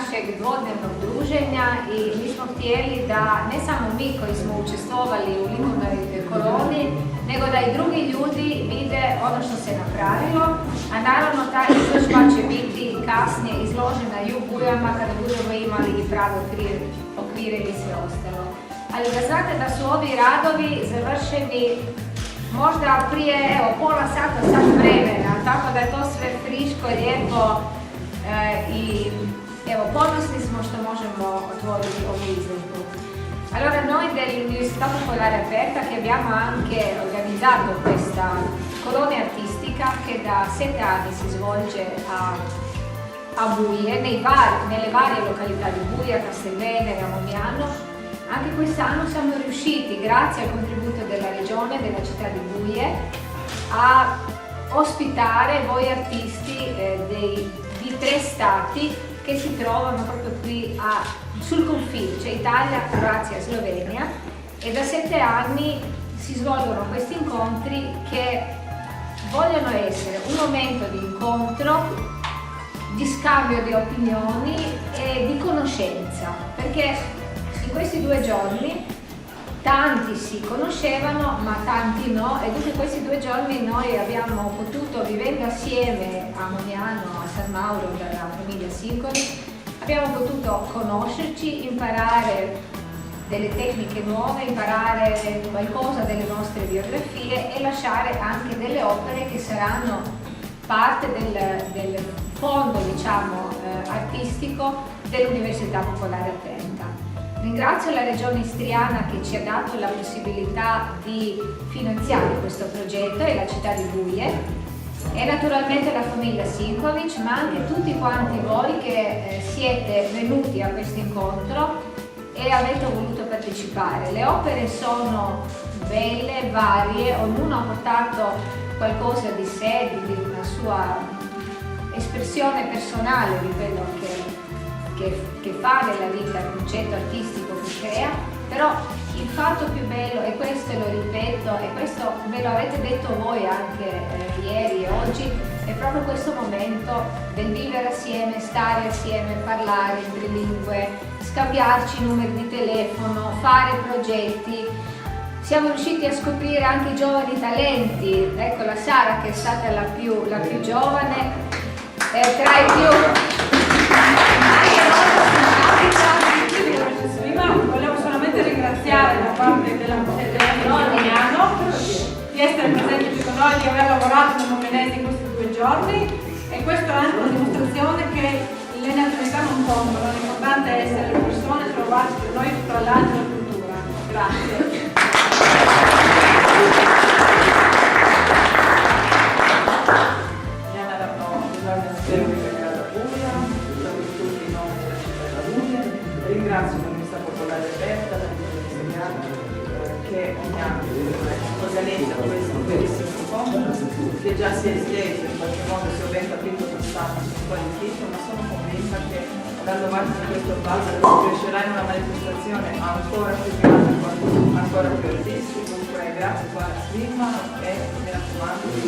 našeg dvodnevnog druženja i mi smo htjeli da ne samo mi koji smo učestvovali u likovnoj koloni, nego da i drugi ljudi vide ono što se napravilo, a naravno ta izložba će biti kasnije izložena i u Bujama kada budemo imali i prave okvire i sve ostalo. Ali da znate da su ovi radovi završeni možda prije pola sata, sat vremena, tako da je to sve friško, lijepo i ponosni smo što možemo otvoriti ovu izložbu. Allora noi dell'Università Popolare Aperta che abbiamo anche organizzato questa colonia artistica che da 7 anni si svolge a Buie, nelle varie località di Buie, Castelvenere, a Momiano. Anche quest'anno siamo riusciti, grazie al contributo della Regione e della città di Buie, a ospitare voi artisti di 3 stati che si trovano proprio qui sul confine, cioè Italia, Croazia e Slovenia, e da 7 anni si svolgono questi incontri che vogliono essere un momento di incontro, di scambio di opinioni e di conoscenza, perché in questi 2 giorni tanti si conoscevano ma tanti no, e dopo questi 2 giorni noi abbiamo potuto, vivendo assieme a Momiano, a San Mauro dalla famiglia Sincoli, abbiamo potuto conoscerci, imparare delle tecniche nuove, imparare qualcosa delle nostre biografie e lasciare anche delle opere che saranno parte del fondo, diciamo, artistico dell'Università Popolare Aperta. Ringrazio la Regione Istriana che ci ha dato la possibilità di finanziare questo progetto e la città di Buie e naturalmente la famiglia Sinkovic, ma anche tutti quanti voi che siete venuti a questo incontro e avete voluto partecipare. Le opere sono belle, varie, ognuno ha portato qualcosa di sé, di una sua espressione personale di quello che fa nella vita, il concetto artistico che crea, però il fatto più bello, e questo lo ripeto, e questo me lo avete detto voi anche ieri e oggi, è proprio questo momento del vivere assieme, stare assieme, parlare in trilingue, scambiarci numeri di telefono, fare progetti. Siamo riusciti a scoprire anche i giovani talenti, ecco la Sara che è stata la più giovane, tra i più... Volevo solamente ringraziare da parte della Momiano di essere presente qui con noi, di aver lavorato nel Mominese in questi 2 giorni, e questo è anche una dimostrazione che le nazionalità non contano, l'importante è essere le persone e trovarsi per noi tra l'altro e la cultura. Grazie. Ringrazio l'Università Popolare Aperta, l'Università Italiana che ogni anno organizza questo bellissimo incontro che già si è esteso, in qualche modo si è ben capito quest'anno su quale titolo, ma sono convinta che andando avanti in questo passo crescerà in una manifestazione ancora più grande, ancora più artistica. Dunque grazie qua a Slimma e mi raccomando di